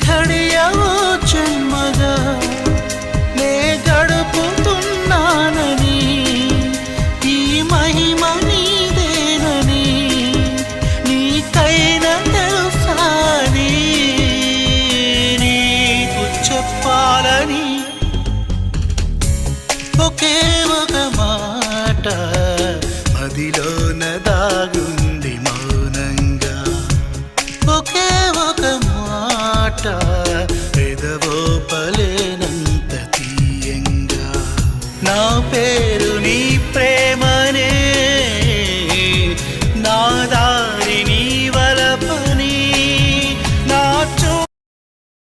ఘడియవో జన్మగా నే గడుపుతున్నానని ఈ మహిమ నీదేనని నీకైనా తెలుసాని నీకు చెప్పాలని ఒకే ఒక మాట మదిలోన దాగుంది మౌనంగా ఒకే ఒక మాట పెదవో పలేనంత తీయంగా నా పేరు